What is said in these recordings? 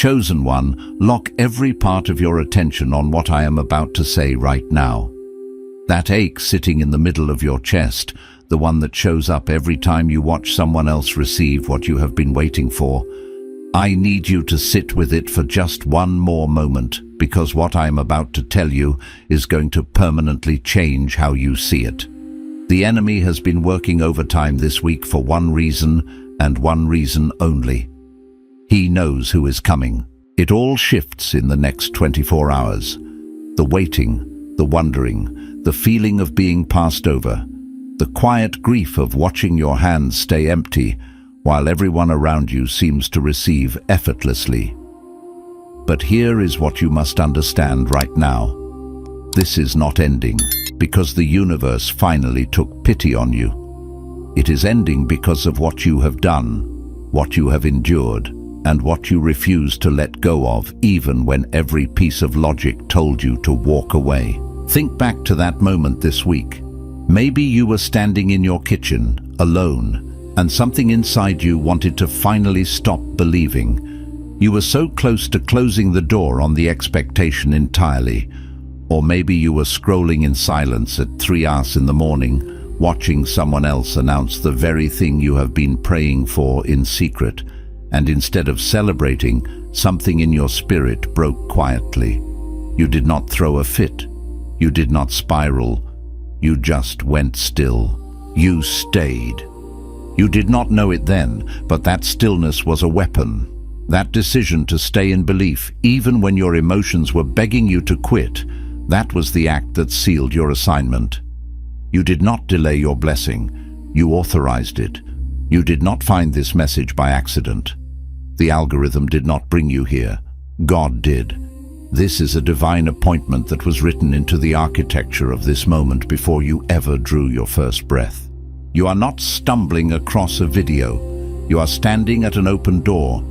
Chosen one, lock every part of your attention on what I am about to say right now. That ache sitting in the middle of your chest, the one that shows up every time you watch someone else receive what you have been waiting for. I need you to sit with it for just one more moment, because what I am about to tell you is going to permanently change how you see it. The enemy has been working overtime this week for one reason, and one reason only. He knows who is coming. It all shifts in the next 24 hours. The waiting, the wondering, the feeling of being passed over, the quiet grief of watching your hands stay empty while everyone around you seems to receive effortlessly. But here is what you must understand right now. This is not ending because the universe finally took pity on you. It is ending because of what you have done, what you have endured, and what you refuse to let go of, even when every piece of logic told you to walk away. Think back to that moment this week. Maybe you were standing in your kitchen, alone, and something inside you wanted to finally stop believing. You were so close to closing the door on the expectation entirely. Or maybe you were scrolling in silence at 3 hours in the morning, watching someone else announce the very thing you have been praying for in secret, and instead of celebrating, something in your spirit broke quietly. You did not throw a fit. You did not spiral. You just went still. You stayed. You did not know it then, but that stillness was a weapon. That decision to stay in belief, even when your emotions were begging you to quit, that was the act that sealed your assignment. You did not delay your blessing. You authorized it. You did not find this message by accident. The algorithm did not bring you here. God did. This is a divine appointment that was written into the architecture of this moment before you ever drew your first breath. You are not stumbling across a video. You are standing at an open door.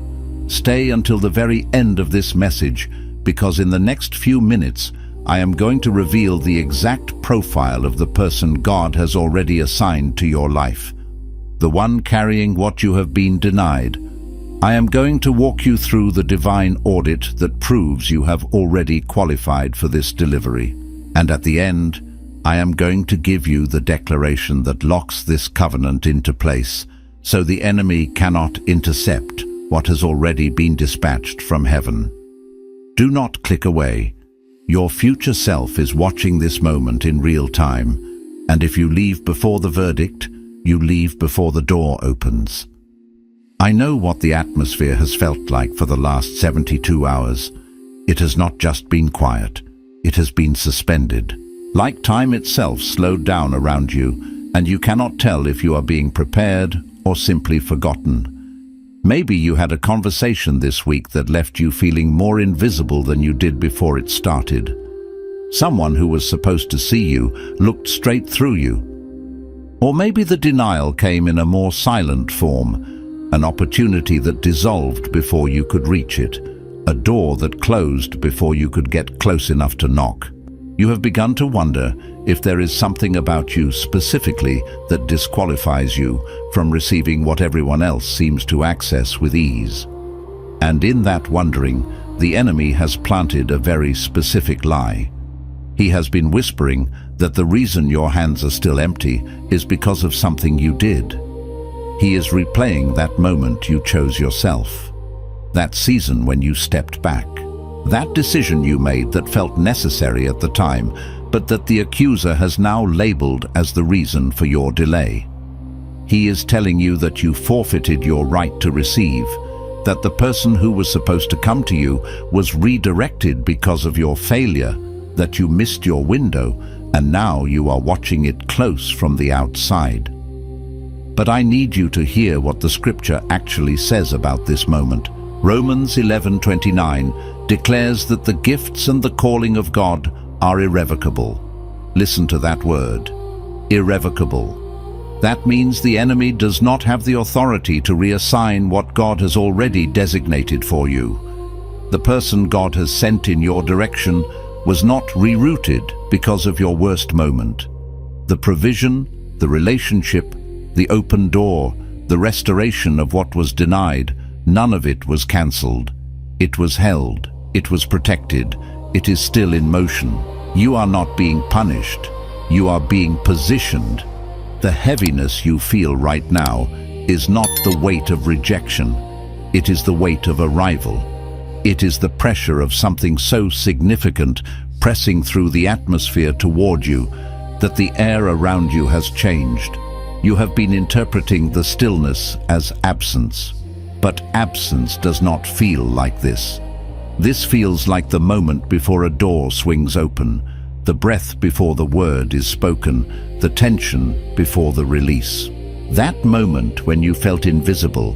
Stay until the very end of this message, because in the next few minutes, I am going to reveal the exact profile of the person God has already assigned to your life, the one carrying what you have been denied. I am going to walk you through the divine audit that proves you have already qualified for this delivery. And at the end, I am going to give you the declaration that locks this covenant into place, so the enemy cannot intercept what has already been dispatched from heaven. Do not click away. Your future self is watching this moment in real time, and if you leave before the verdict, you leave before the door opens. I know what the atmosphere has felt like for the last 72 hours. It has not just been quiet, it has been suspended. Like time itself slowed down around you, and you cannot tell if you are being prepared or simply forgotten. Maybe you had a conversation this week that left you feeling more invisible than you did before it started. Someone who was supposed to see you looked straight through you. Or maybe the denial came in a more silent form, an opportunity that dissolved before you could reach it, a door that closed before you could get close enough to knock. You have begun to wonder if there is something about you specifically that disqualifies you from receiving what everyone else seems to access with ease. And in that wondering, the enemy has planted a very specific lie. He has been whispering that the reason your hands are still empty is because of something you did. He is replaying that moment you chose yourself, that season when you stepped back, that decision you made that felt necessary at the time, but that the accuser has now labeled as the reason for your delay. He is telling you that you forfeited your right to receive, that the person who was supposed to come to you was redirected because of your failure, that you missed your window, and now you are watching it close from the outside. But I need you to hear what the scripture actually says about this moment. Romans 11:29 declares that the gifts and the calling of God are irrevocable. Listen to that word, irrevocable. That means the enemy does not have the authority to reassign what God has already designated for you. The person God has sent in your direction was not rerouted because of your worst moment. The provision, the relationship, the open door, the restoration of what was denied, none of it was cancelled. It was held, it was protected, it is still in motion. You are not being punished, you are being positioned. The heaviness you feel right now is not the weight of rejection, it is the weight of arrival. It is the pressure of something so significant pressing through the atmosphere toward you that the air around you has changed. You have been interpreting the stillness as absence. But absence does not feel like this. This feels like the moment before a door swings open, the breath before the word is spoken, the tension before the release. That moment when you felt invisible,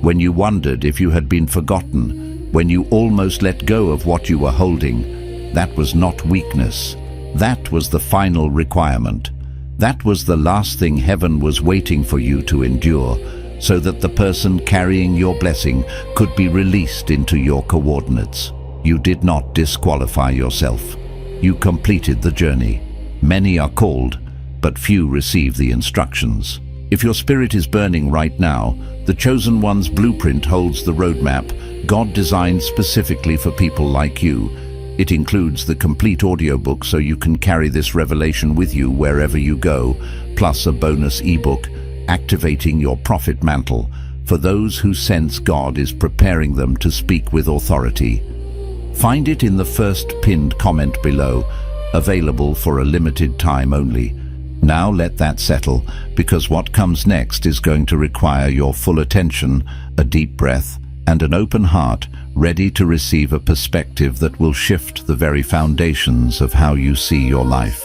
when you wondered if you had been forgotten, when you almost let go of what you were holding, that was not weakness. That was the final requirement. That was the last thing heaven was waiting for you to endure, so that the person carrying your blessing could be released into your coordinates. You did not disqualify yourself. You completed the journey. Many are called, but few receive the instructions. If your spirit is burning right now, the Chosen One's blueprint holds the roadmap God designed specifically for people like you. It includes the complete audiobook so you can carry this revelation with you wherever you go, plus a bonus ebook, Activating Your Prophet Mantle, for those who sense God is preparing them to speak with authority. Find it in the first pinned comment below, available for a limited time only. Now let that settle, because what comes next is going to require your full attention, a deep breath, and an open heart, ready to receive a perspective that will shift the very foundations of how you see your life.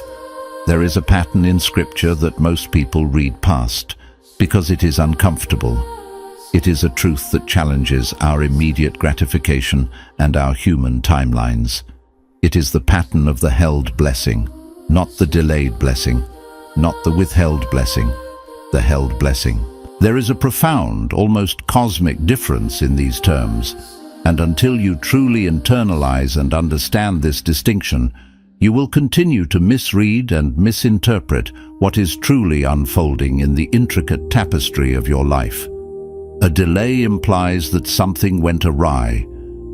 There is a pattern in Scripture that most people read past, because it is uncomfortable. It is a truth that challenges our immediate gratification and our human timelines. It is the pattern of the held blessing, not the delayed blessing, not the withheld blessing, the held blessing. There is a profound, almost cosmic difference in these terms, and until you truly internalize and understand this distinction, you will continue to misread and misinterpret what is truly unfolding in the intricate tapestry of your life. A delay implies that something went awry,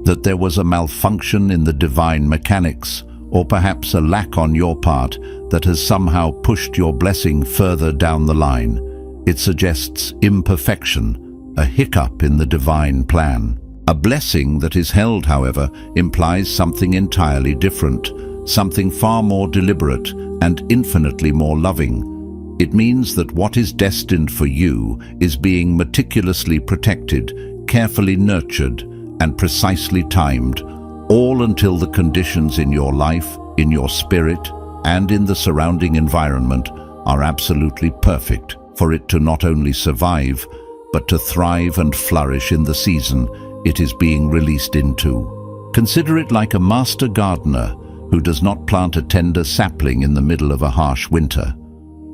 that there was a malfunction in the divine mechanics, or perhaps a lack on your part that has somehow pushed your blessing further down the line. It suggests imperfection, a hiccup in the divine plan. A blessing that is held, however, implies something entirely different, something far more deliberate and infinitely more loving. It means that what is destined for you is being meticulously protected, carefully nurtured, and precisely timed, all until the conditions in your life, in your spirit, and in the surrounding environment are absolutely perfect for it to not only survive, but to thrive and flourish in the season it is being released into. Consider it like a master gardener who does not plant a tender sapling in the middle of a harsh winter,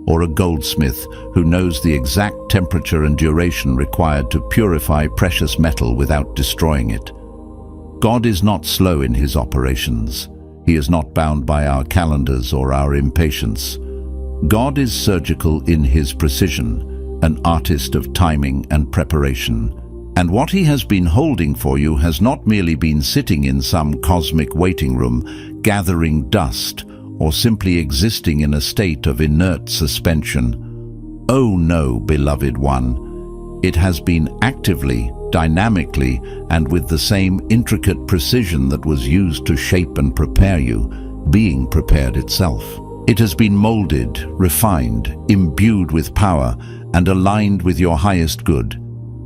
or a goldsmith who knows the exact temperature and duration required to purify precious metal without destroying it. God is not slow in his operations. He is not bound by our calendars or our impatience. God is surgical in his precision, an artist of timing and preparation. And what he has been holding for you has not merely been sitting in some cosmic waiting room, gathering dust, or simply existing in a state of inert suspension. Oh no, beloved one, it has been actively, dynamically, and with the same intricate precision that was used to shape and prepare you, being prepared itself. It has been molded, refined, imbued with power, and aligned with your highest good,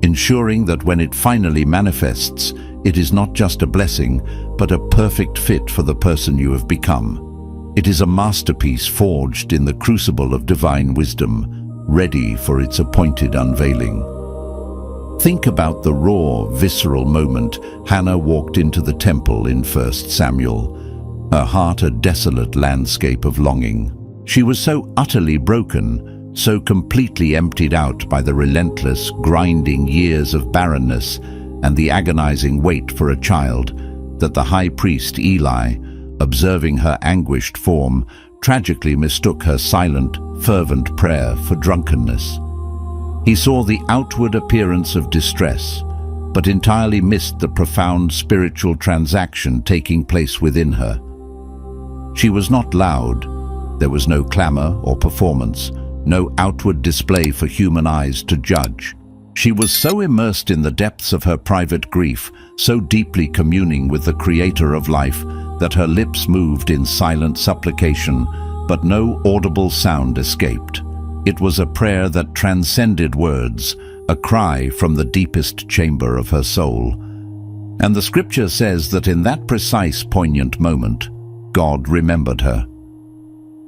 ensuring that when it finally manifests, it is not just a blessing, but a perfect fit for the person you have become. It is a masterpiece forged in the crucible of divine wisdom, ready for its appointed unveiling. Think about the raw, visceral moment Hannah walked into the temple in 1 Samuel, her heart a desolate landscape of longing. She was so utterly broken, so completely emptied out by the relentless, grinding years of barrenness and the agonizing wait for a child, that the high priest Eli, observing her anguished form, tragically mistook her silent, fervent prayer for drunkenness. He saw the outward appearance of distress, but entirely missed the profound spiritual transaction taking place within her. She was not loud. There was no clamor or performance, no outward display for human eyes to judge. She was so immersed in the depths of her private grief, so deeply communing with the Creator of life, that her lips moved in silent supplication, but no audible sound escaped. It was a prayer that transcended words, a cry from the deepest chamber of her soul. And the scripture says that in that precise, poignant moment, God remembered her.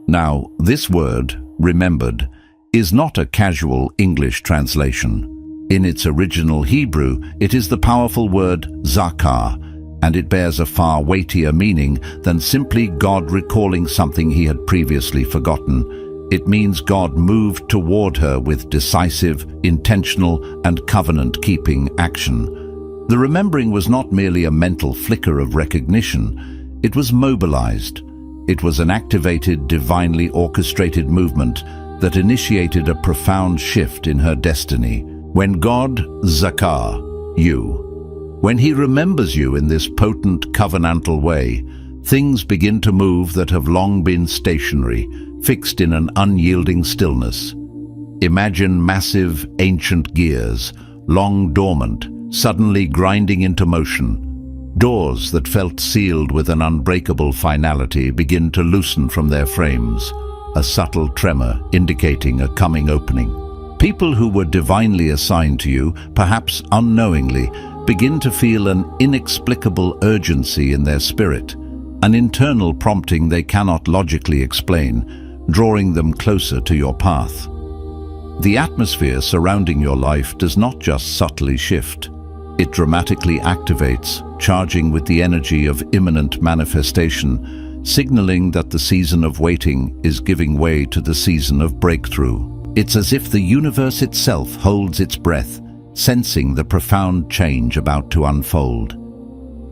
Now, this word, remembered, is not a casual English translation. In its original Hebrew, it is the powerful word zakar, and it bears a far weightier meaning than simply God recalling something he had previously forgotten. It means God moved toward her with decisive, intentional, and covenant-keeping action. The remembering was not merely a mental flicker of recognition. It was mobilized. It was an activated, divinely orchestrated movement that initiated a profound shift in her destiny. When God zakar you, when he remembers you in this potent covenantal way, things begin to move that have long been stationary, fixed in an unyielding stillness. Imagine massive, ancient gears, long dormant, suddenly grinding into motion. Doors that felt sealed with an unbreakable finality begin to loosen from their frames, a subtle tremor indicating a coming opening. People who were divinely assigned to you, perhaps unknowingly, begin to feel an inexplicable urgency in their spirit, an internal prompting they cannot logically explain, drawing them closer to your path. The atmosphere surrounding your life does not just subtly shift. It dramatically activates, charging with the energy of imminent manifestation, signaling that the season of waiting is giving way to the season of breakthrough. It's as if the universe itself holds its breath, sensing the profound change about to unfold.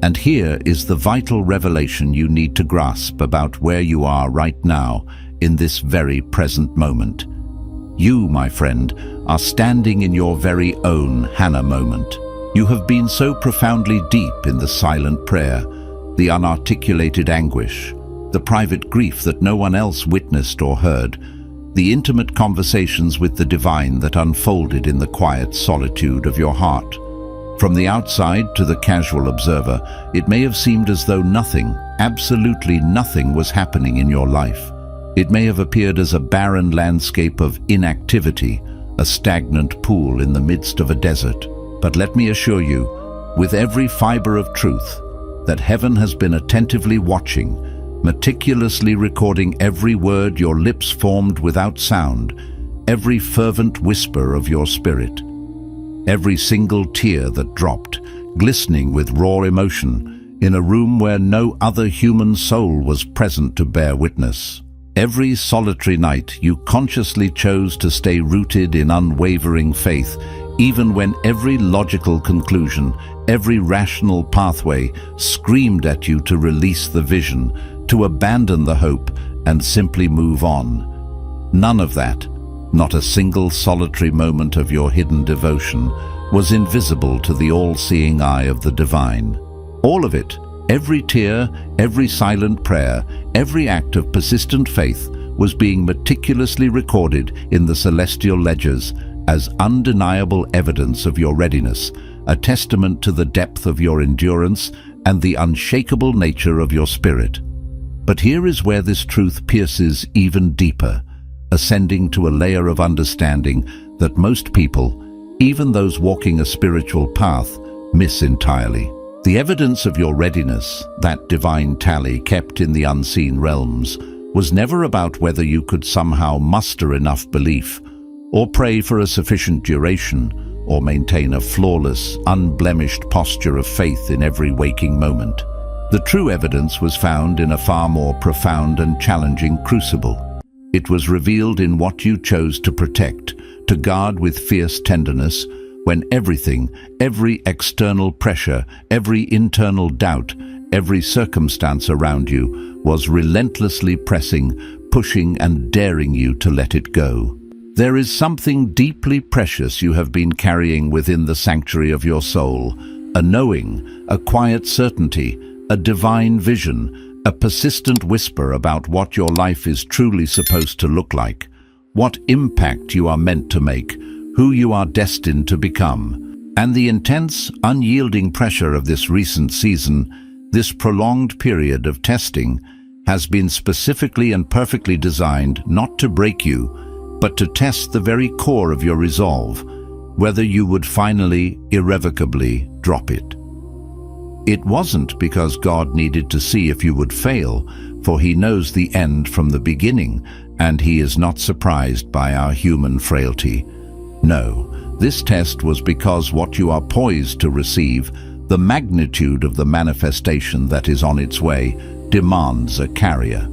And here is the vital revelation you need to grasp about where you are right now, in this very present moment. You, my friend, are standing in your very own Hannah moment. You have been so profoundly deep in the silent prayer, the unarticulated anguish, the private grief that no one else witnessed or heard, the intimate conversations with the divine that unfolded in the quiet solitude of your heart. From the outside to the casual observer, it may have seemed as though nothing, absolutely nothing, was happening in your life. It may have appeared as a barren landscape of inactivity, a stagnant pool in the midst of a desert. But let me assure you, with every fiber of truth, that heaven has been attentively watching, meticulously recording every word your lips formed without sound, every fervent whisper of your spirit, every single tear that dropped, glistening with raw emotion, in a room where no other human soul was present to bear witness. Every solitary night you consciously chose to stay rooted in unwavering faith, even when every logical conclusion, every rational pathway screamed at you to release the vision, to abandon the hope and simply move on. None of that, not a single solitary moment of your hidden devotion, was invisible to the all-seeing eye of the divine. All of it, every tear, every silent prayer, every act of persistent faith, was being meticulously recorded in the celestial ledgers as undeniable evidence of your readiness, a testament to the depth of your endurance and the unshakable nature of your spirit. But here is where this truth pierces even deeper, ascending to a layer of understanding that most people, even those walking a spiritual path, miss entirely. The evidence of your readiness, that divine tally kept in the unseen realms, was never about whether you could somehow muster enough belief, or pray for a sufficient duration, or maintain a flawless, unblemished posture of faith in every waking moment. The true evidence was found in a far more profound and challenging crucible. It was revealed in what you chose to protect, to guard with fierce tenderness, when everything, every external pressure, every internal doubt, every circumstance around you was relentlessly pressing, pushing and daring you to let it go. There is something deeply precious you have been carrying within the sanctuary of your soul, a knowing, a quiet certainty, a divine vision, a persistent whisper about what your life is truly supposed to look like, what impact you are meant to make, who you are destined to become. And the intense, unyielding pressure of this recent season, this prolonged period of testing, has been specifically and perfectly designed not to break you, but to test the very core of your resolve, whether you would finally, irrevocably drop it. It wasn't because God needed to see if you would fail, for He knows the end from the beginning, and He is not surprised by our human frailty. No, this test was because what you are poised to receive, the magnitude of the manifestation that is on its way, demands a carrier.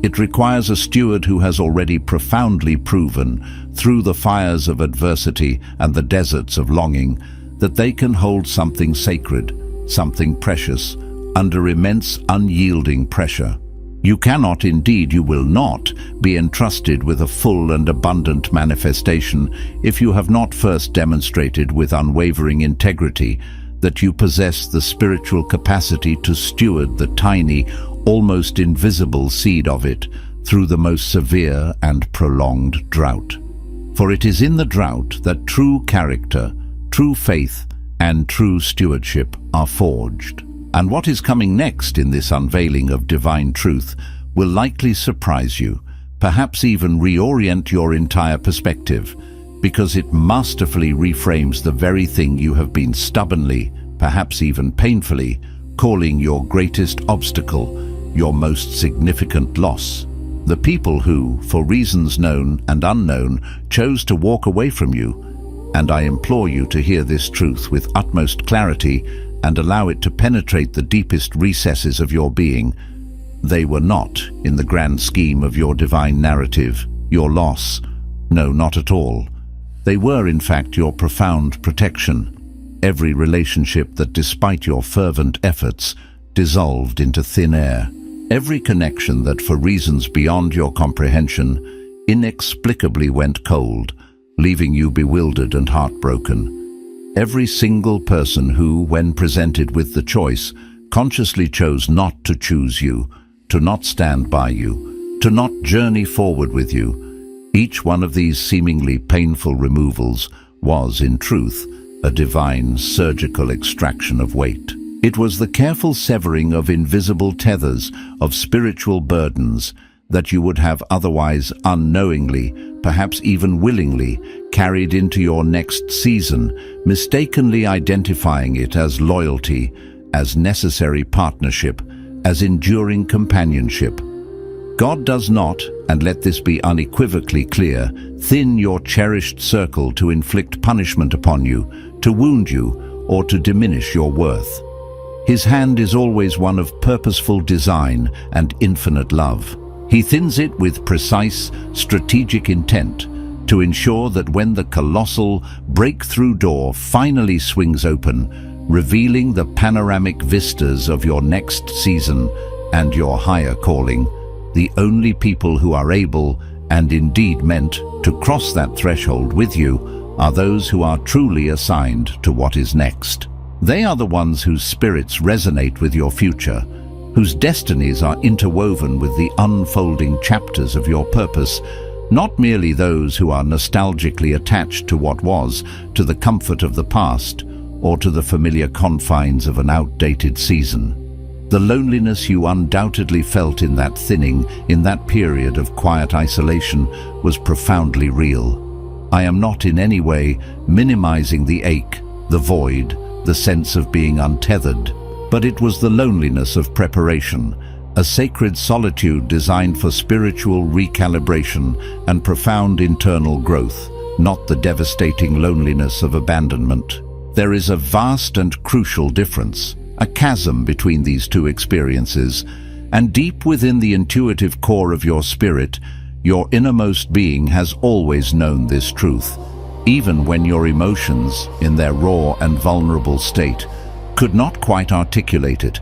It requires a steward who has already profoundly proven, through the fires of adversity and the deserts of longing, that they can hold something sacred, something precious, under immense unyielding pressure. You cannot, indeed you will not, be entrusted with a full and abundant manifestation if you have not first demonstrated with unwavering integrity that you possess the spiritual capacity to steward the tiny, almost invisible seed of it through the most severe and prolonged drought. For it is in the drought that true character, true faith, and true stewardship are forged. And what is coming next in this unveiling of divine truth will likely surprise you, perhaps even reorient your entire perspective, because it masterfully reframes the very thing you have been stubbornly, perhaps even painfully, calling your greatest obstacle, your most significant loss. The people who, for reasons known and unknown, chose to walk away from you, and I implore you to hear this truth with utmost clarity and allow it to penetrate the deepest recesses of your being. They were not, in the grand scheme of your divine narrative, your loss. No, not at all. They were, in fact, your profound protection. Every relationship that, despite your fervent efforts, dissolved into thin air. Every connection that, for reasons beyond your comprehension, inexplicably went cold, leaving you bewildered and heartbroken. Every single person who, when presented with the choice, consciously chose not to choose you, to not stand by you, to not journey forward with you. Each one of these seemingly painful removals was, in truth, a divine surgical extraction of weight. It was the careful severing of invisible tethers, of spiritual burdens, that you would have otherwise unknowingly, perhaps even willingly, carried into your next season, mistakenly identifying it as loyalty, as necessary partnership, as enduring companionship. God does not, and let this be unequivocally clear, thin your cherished circle to inflict punishment upon you, to wound you, or to diminish your worth. His hand is always one of purposeful design and infinite love. He thins it with precise, strategic intent to ensure that when the colossal breakthrough door finally swings open, revealing the panoramic vistas of your next season and your higher calling, the only people who are able, and indeed meant, to cross that threshold with you are those who are truly assigned to what is next. They are the ones whose spirits resonate with your future, whose destinies are interwoven with the unfolding chapters of your purpose, not merely those who are nostalgically attached to what was, to the comfort of the past, or to the familiar confines of an outdated season. The loneliness you undoubtedly felt in that thinning, in that period of quiet isolation, was profoundly real. I am not in any way minimizing the ache, the void, the sense of being untethered, but it was the loneliness of preparation, a sacred solitude designed for spiritual recalibration and profound internal growth, not the devastating loneliness of abandonment. There is a vast and crucial difference, a chasm between these two experiences, and deep within the intuitive core of your spirit, your innermost being has always known this truth, even when your emotions, in their raw and vulnerable state, could not quite articulate it,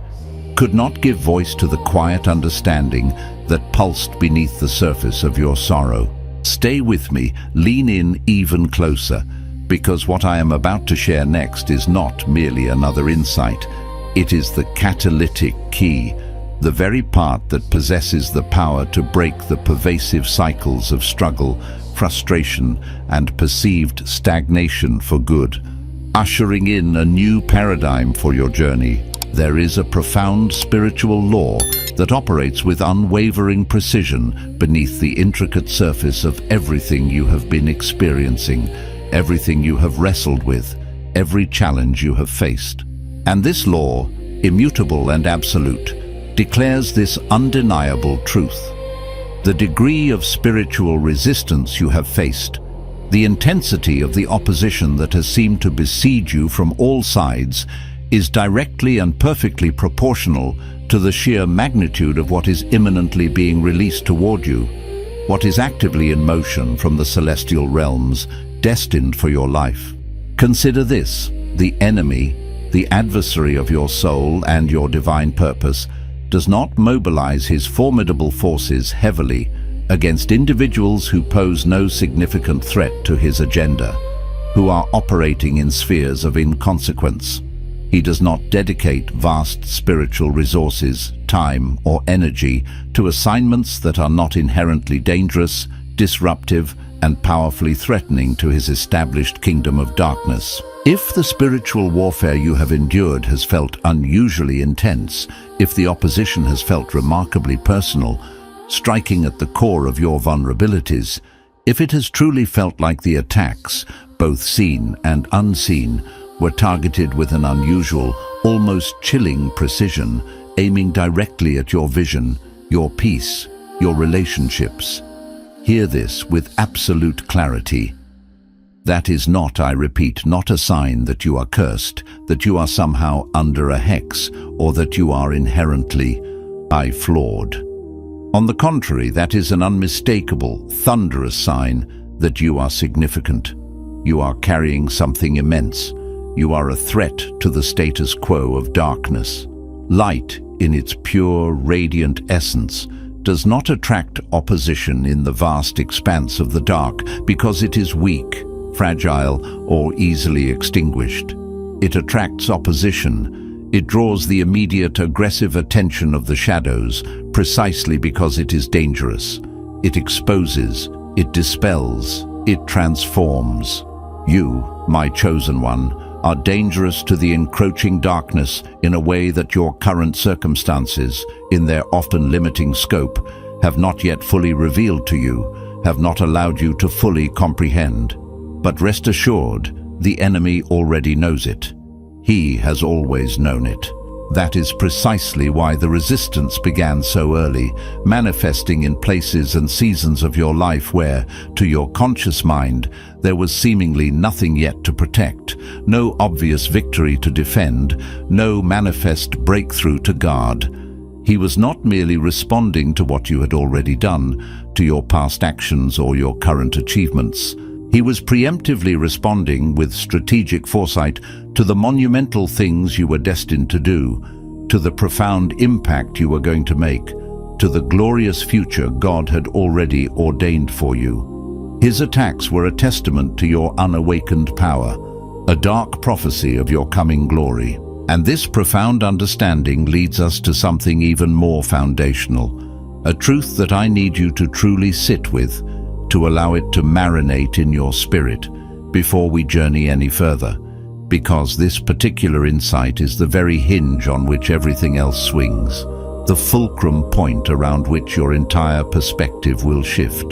could not give voice to the quiet understanding that pulsed beneath the surface of your sorrow. Still, Stay with me, lean in even closer, because what I am about to share next is not merely another insight. It is the catalytic key, the very part that possesses the power to break the pervasive cycles of struggle, frustration, and perceived stagnation for good, ushering in a new paradigm for your journey. There is a profound spiritual law that operates with unwavering precision beneath the intricate surface of everything you have been experiencing, everything you have wrestled with, every challenge you have faced. And this law, immutable and absolute, declares this undeniable truth. The degree of spiritual resistance you have faced, the intensity of the opposition that has seemed to besiege you from all sides, is directly and perfectly proportional to the sheer magnitude of what is imminently being released toward you, what is actively in motion from the celestial realms destined for your life. Consider this: the enemy, the adversary of your soul and your divine purpose, does not mobilize his formidable forces heavily against individuals who pose no significant threat to his agenda, who are operating in spheres of inconsequence. He does not dedicate vast spiritual resources, time, or energy to assignments that are not inherently dangerous, disruptive, and powerfully threatening to his established kingdom of darkness. If the spiritual warfare you have endured has felt unusually intense, if the opposition has felt remarkably personal, striking at the core of your vulnerabilities, if it has truly felt like the attacks, both seen and unseen, were targeted with an unusual, almost chilling precision, aiming directly at your vision, your peace, your relationships, hear this with absolute clarity. That is not, I repeat, not a sign that you are cursed, that you are somehow under a hex, or that you are inherently flawed. On the contrary, that is an unmistakable, thunderous sign that you are significant. You are carrying something immense. You are a threat to the status quo of darkness. Light, in its pure, radiant essence, does not attract opposition in the vast expanse of the dark because it is weak, fragile, or easily extinguished. It attracts opposition. It draws the immediate aggressive attention of the shadows precisely because it is dangerous. It exposes, it dispels, it transforms. You, my chosen one, are dangerous to the encroaching darkness in a way that your current circumstances, in their often limiting scope, have not yet fully revealed to you, have not allowed you to fully comprehend. But rest assured, the enemy already knows it. He has always known it. That is precisely why the resistance began so early, manifesting in places and seasons of your life where, to your conscious mind, there was seemingly nothing yet to protect, no obvious victory to defend, no manifest breakthrough to guard. He was not merely responding to what you had already done, to your past actions or your current achievements. He was preemptively responding with strategic foresight to the monumental things you were destined to do, to the profound impact you were going to make, to the glorious future God had already ordained for you. His attacks were a testament to your unawakened power, a dark prophecy of your coming glory. And this profound understanding leads us to something even more foundational, a truth that I need you to truly sit with, to allow it to marinate in your spirit before we journey any further, because this particular insight is the very hinge on which everything else swings, the fulcrum point around which your entire perspective will shift.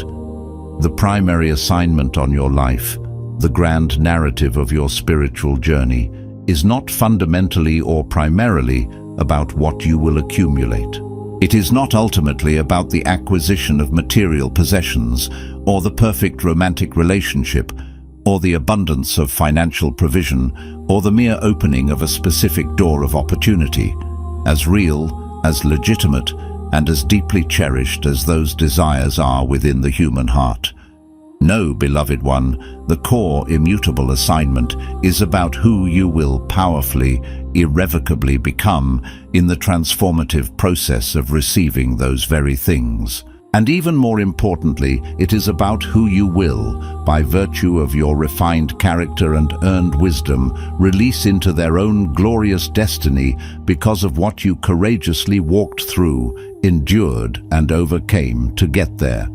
The primary assignment on your life, the grand narrative of your spiritual journey, is not fundamentally or primarily about what you will accumulate. It is not ultimately about the acquisition of material possessions, or the perfect romantic relationship, or the abundance of financial provision, or the mere opening of a specific door of opportunity. As real, as legitimate, and as deeply cherished as those desires are within the human heart. No, beloved one, the core immutable assignment is about who you will powerfully, irrevocably become in the transformative process of receiving those very things. And even more importantly, it is about who you will, by virtue of your refined character and earned wisdom, release into their own glorious destiny because of what you courageously walked through, endured, and overcame to get there.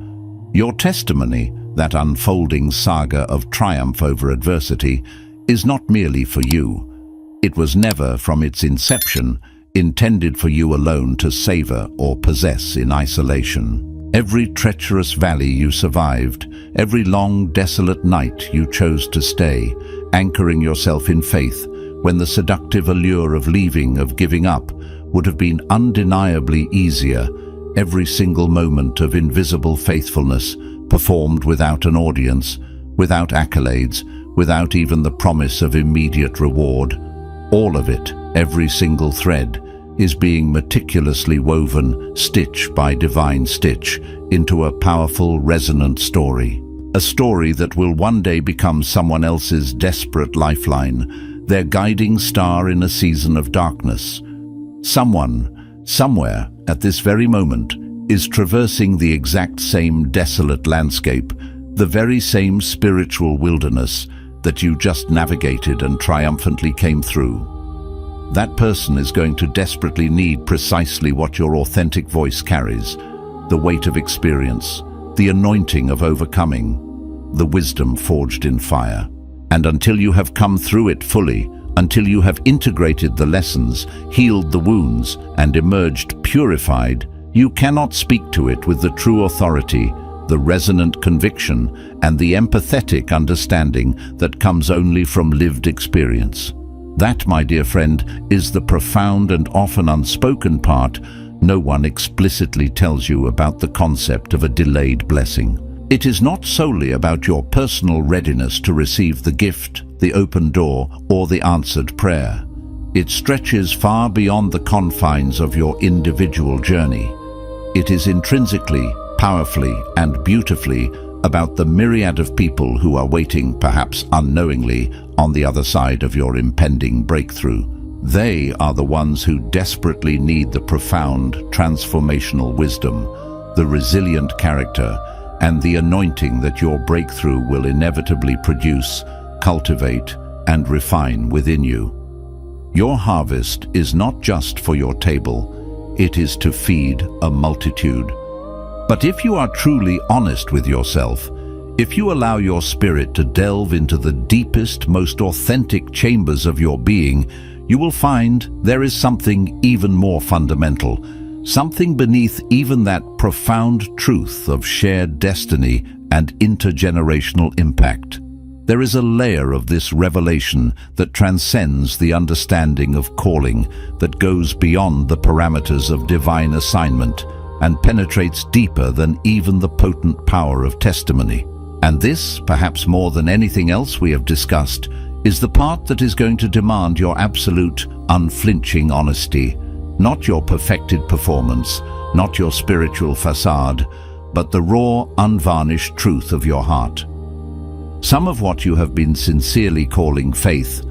Your testimony, that unfolding saga of triumph over adversity, is not merely for you. It was never, from its inception, intended for you alone to savor or possess in isolation. Every treacherous valley you survived, every long, desolate night you chose to stay, anchoring yourself in faith when the seductive allure of leaving, of giving up, would have been undeniably easier, every single moment of invisible faithfulness, performed without an audience, without accolades, without even the promise of immediate reward. All of it, every single thread, is being meticulously woven, stitch by divine stitch, into a powerful, resonant story. A story that will one day become someone else's desperate lifeline, their guiding star in a season of darkness. Someone, somewhere, at this very moment, is traversing the exact same desolate landscape, the very same spiritual wilderness that you just navigated and triumphantly came through. That person is going to desperately need precisely what your authentic voice carries: the weight of experience, the anointing of overcoming, the wisdom forged in fire. And until you have come through it fully, until you have integrated the lessons, healed the wounds, and emerged purified, you cannot speak to it with the true authority, the resonant conviction, and the empathetic understanding that comes only from lived experience. That, my dear friend, is the profound and often unspoken part no one explicitly tells you about the concept of a delayed blessing. It is not solely about your personal readiness to receive the gift, the open door, or the answered prayer. It stretches far beyond the confines of your individual journey. It is intrinsically, powerfully, and beautifully about the myriad of people who are waiting, perhaps unknowingly, on the other side of your impending breakthrough. They are the ones who desperately need the profound, transformational wisdom, the resilient character, and the anointing that your breakthrough will inevitably produce, cultivate, and refine within you. Your harvest is not just for your table, it is to feed a multitude. But if you are truly honest with yourself, if you allow your spirit to delve into the deepest, most authentic chambers of your being, you will find there is something even more fundamental, something beneath even that profound truth of shared destiny and intergenerational impact. There is a layer of this revelation that transcends the understanding of calling, that goes beyond the parameters of divine assignment, and penetrates deeper than even the potent power of testimony. And this, perhaps more than anything else we have discussed, is the part that is going to demand your absolute, unflinching honesty, not your perfected performance, not your spiritual facade, but the raw, unvarnished truth of your heart. Some of what you have been sincerely calling faith,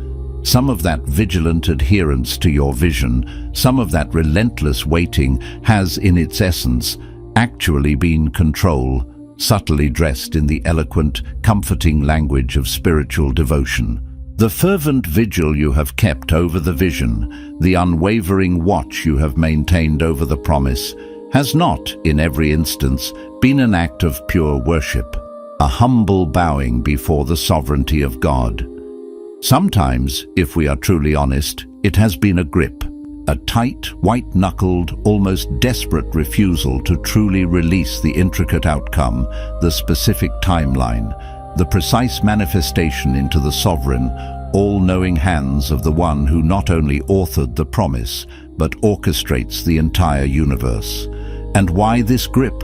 some of that vigilant adherence to your vision, some of that relentless waiting has, in its essence, actually been control, subtly dressed in the eloquent, comforting language of spiritual devotion. The fervent vigil you have kept over the vision, the unwavering watch you have maintained over the promise, has not, in every instance, been an act of pure worship, a humble bowing before the sovereignty of God. Sometimes, if we are truly honest, it has been a grip, a tight, white-knuckled, almost desperate refusal to truly release the intricate outcome, the specific timeline, the precise manifestation into the sovereign, all-knowing hands of the one who not only authored the promise, but orchestrates the entire universe. And why this grip?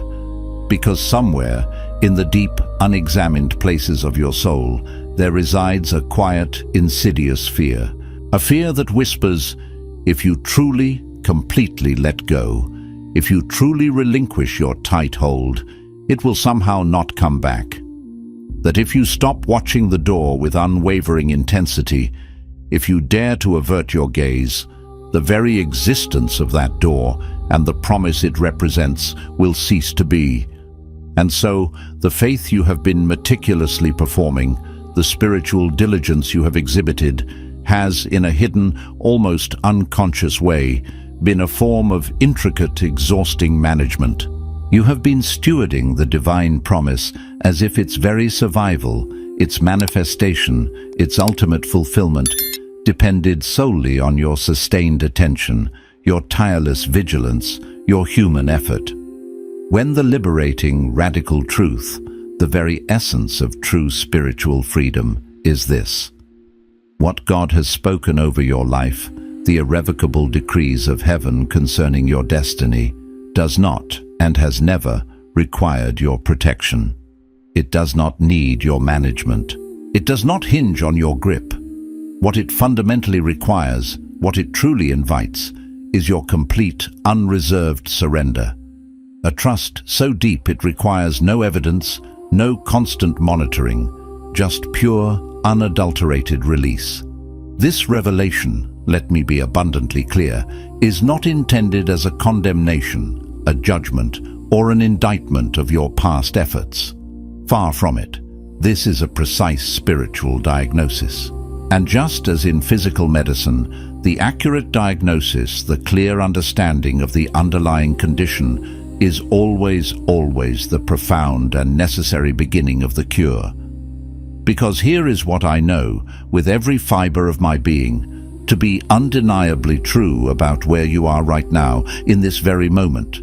Because somewhere, in the deep, unexamined places of your soul, there resides a quiet, insidious fear. A fear that whispers, if you truly, completely let go, if you truly relinquish your tight hold, it will somehow not come back. That if you stop watching the door with unwavering intensity, if you dare to avert your gaze, the very existence of that door and the promise it represents will cease to be. And so, the faith you have been meticulously performing, the spiritual diligence you have exhibited, has, in a hidden, almost unconscious way, been a form of intricate, exhausting management. You have been stewarding the divine promise as if its very survival, its manifestation, its ultimate fulfillment, depended solely on your sustained attention, your tireless vigilance, your human effort. When the liberating, radical truth, the very essence of true spiritual freedom, is this: what God has spoken over your life, the irrevocable decrees of heaven concerning your destiny, does not, and has never, required your protection. It does not need your management. It does not hinge on your grip. What it fundamentally requires, what it truly invites, is your complete, unreserved surrender. A trust so deep it requires no evidence, no constant monitoring, just pure, unadulterated release. This revelation, let me be abundantly clear, is not intended as a condemnation, a judgment, or an indictment of your past efforts. Far from it. This is a precise spiritual diagnosis. And just as in physical medicine, the accurate diagnosis, the clear understanding of the underlying condition, is always the profound and necessary beginning of the cure. Because here is what I know, with every fiber of my being, to be undeniably true about where you are right now, in this very moment.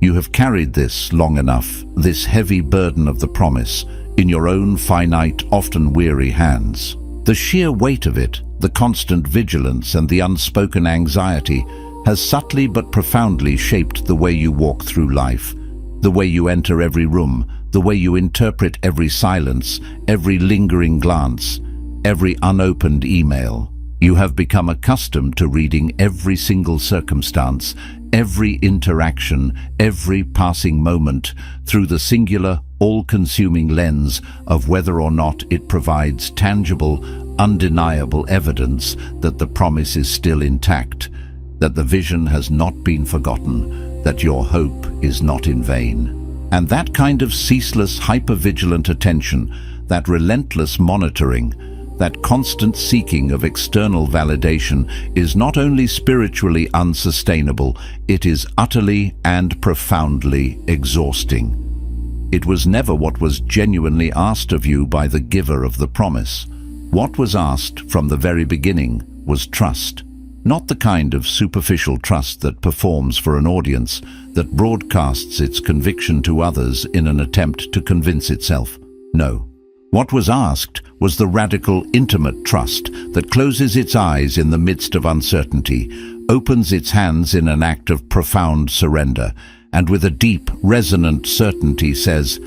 You have carried this long enough, this heavy burden of the promise, in your own finite, often weary hands. The sheer weight of it, the constant vigilance and the unspoken anxiety, has subtly but profoundly shaped the way you walk through life, the way you enter every room, the way you interpret every silence, every lingering glance, every unopened email. You have become accustomed to reading every single circumstance, every interaction, every passing moment through the singular, all-consuming lens of whether or not it provides tangible, undeniable evidence that the promise is still intact, that the vision has not been forgotten, that your hope is not in vain. And that kind of ceaseless, hyper-vigilant attention, that relentless monitoring, that constant seeking of external validation is not only spiritually unsustainable, it is utterly and profoundly exhausting. It was never what was genuinely asked of you by the giver of the promise. What was asked from the very beginning was trust. Not the kind of superficial trust that performs for an audience, that broadcasts its conviction to others in an attempt to convince itself. No. What was asked was the radical, intimate trust that closes its eyes in the midst of uncertainty, opens its hands in an act of profound surrender, and with a deep, resonant certainty says,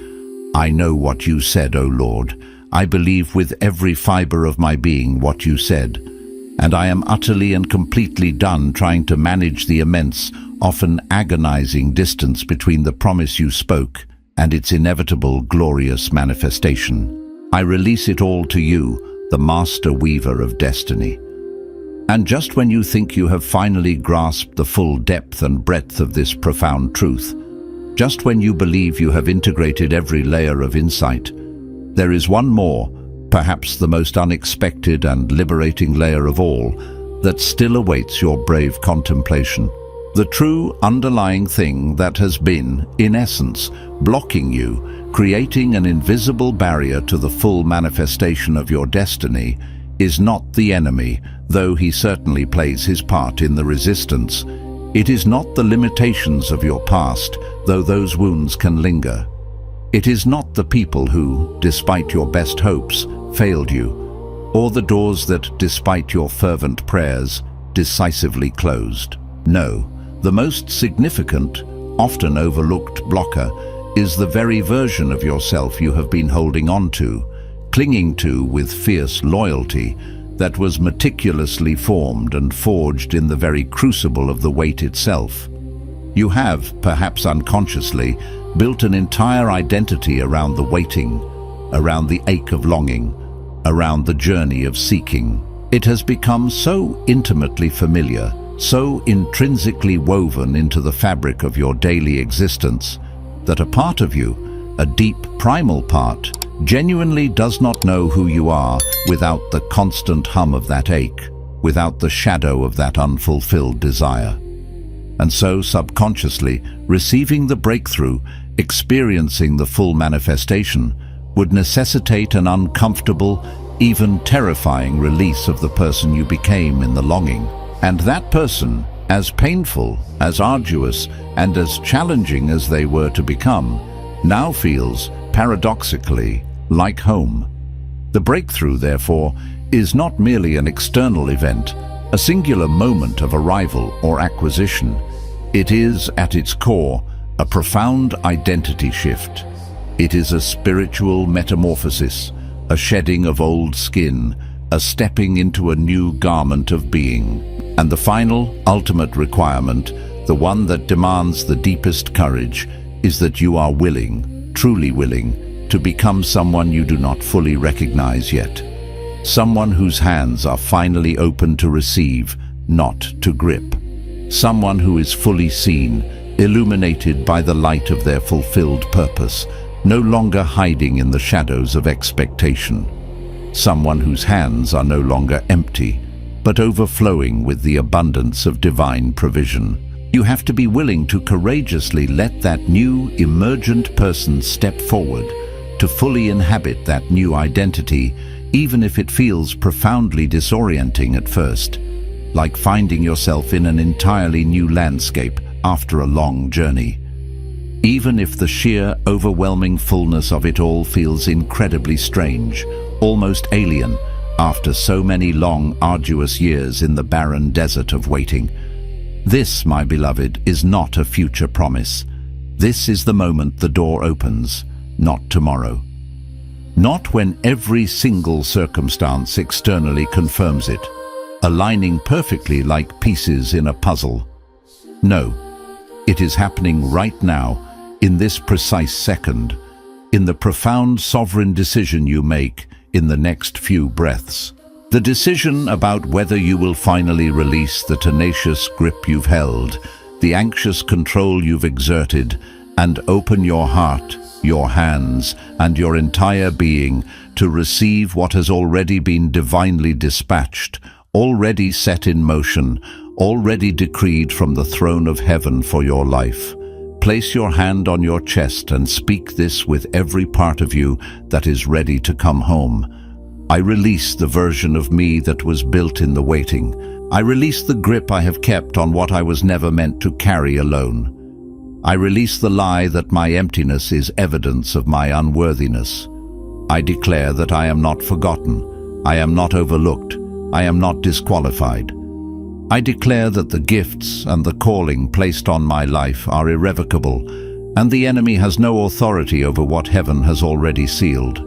"I know what you said, O Lord. I believe with every fiber of my being what you said. And I am utterly and completely done trying to manage the immense, often agonizing distance between the promise you spoke and its inevitable, glorious manifestation. I release it all to you, the master weaver of destiny." And just when you think you have finally grasped the full depth and breadth of this profound truth, just when you believe you have integrated every layer of insight, there is one more, perhaps the most unexpected and liberating layer of all, that still awaits your brave contemplation. The true underlying thing that has been, in essence, blocking you, creating an invisible barrier to the full manifestation of your destiny, is not the enemy, though he certainly plays his part in the resistance. It is not the limitations of your past, though those wounds can linger. It is not the people who, despite your best hopes, failed you, or the doors that, despite your fervent prayers, decisively closed. No, the most significant, often overlooked blocker is the very version of yourself you have been holding on to, clinging to with fierce loyalty, that was meticulously formed and forged in the very crucible of the weight itself. You have, perhaps unconsciously, built an entire identity around the waiting, around the ache of longing, around the journey of seeking. It has become so intimately familiar, so intrinsically woven into the fabric of your daily existence that a part of you, a deep primal part, genuinely does not know who you are without the constant hum of that ache, without the shadow of that unfulfilled desire. And so, subconsciously, receiving the breakthrough, experiencing the full manifestation, would necessitate an uncomfortable, even terrifying release of the person you became in the longing. And that person, as painful, as arduous, and as challenging as they were to become, now feels, paradoxically, like home. The breakthrough, therefore, is not merely an external event, a singular moment of arrival or acquisition. It is, at its core, a profound identity shift. It is a spiritual metamorphosis, a shedding of old skin, a stepping into a new garment of being. And the final, ultimate requirement, the one that demands the deepest courage, is that you are willing, truly willing, to become someone you do not fully recognize yet. Someone whose hands are finally open to receive, not to grip. Someone who is fully seen, illuminated by the light of their fulfilled purpose, no longer hiding in the shadows of expectation. Someone whose hands are no longer empty, but overflowing with the abundance of divine provision. You have to be willing to courageously let that new, emergent person step forward, to fully inhabit that new identity, even if it feels profoundly disorienting at first, like finding yourself in an entirely new landscape after a long journey. Even if the sheer, overwhelming fullness of it all feels incredibly strange, almost alien, after so many long, arduous years in the barren desert of waiting. This, my beloved, is not a future promise. This is the moment the door opens, not tomorrow. Not when every single circumstance externally confirms it, aligning perfectly like pieces in a puzzle. No, it is happening right now, in this precise second, in the profound sovereign decision you make in the next few breaths. The decision about whether you will finally release the tenacious grip you've held, the anxious control you've exerted, and open your heart, your hands, and your entire being to receive what has already been divinely dispatched, already set in motion, already decreed from the throne of heaven for your life. Place your hand on your chest and speak this with every part of you that is ready to come home. I release the version of me that was built in the waiting. I release the grip I have kept on what I was never meant to carry alone. I release the lie that my emptiness is evidence of my unworthiness. I declare that I am not forgotten. I am not overlooked. I am not disqualified. I declare that the gifts and the calling placed on my life are irrevocable, and the enemy has no authority over what heaven has already sealed.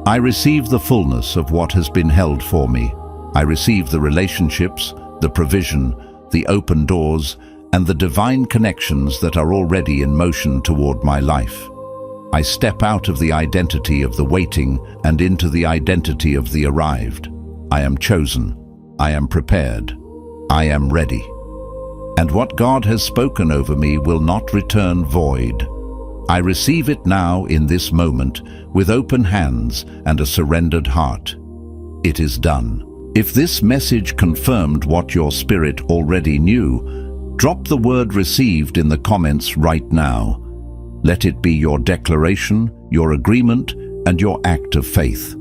I receive the fullness of what has been held for me. I receive the relationships, the provision, the open doors, and the divine connections that are already in motion toward my life. I step out of the identity of the waiting and into the identity of the arrived. I am chosen. I am prepared. I am ready. And what God has spoken over me will not return void. I receive it now in this moment with open hands and a surrendered heart. It is done. If this message confirmed what your spirit already knew, drop the word received in the comments right now. Let it be your declaration, your agreement, and your act of faith.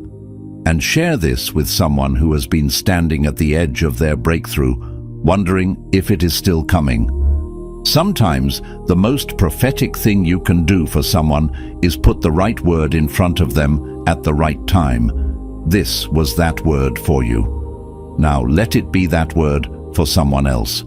And share this with someone who has been standing at the edge of their breakthrough, wondering if it is still coming. Sometimes the most prophetic thing you can do for someone is put the right word in front of them at the right time. This was that word for you. Now let it be that word for someone else.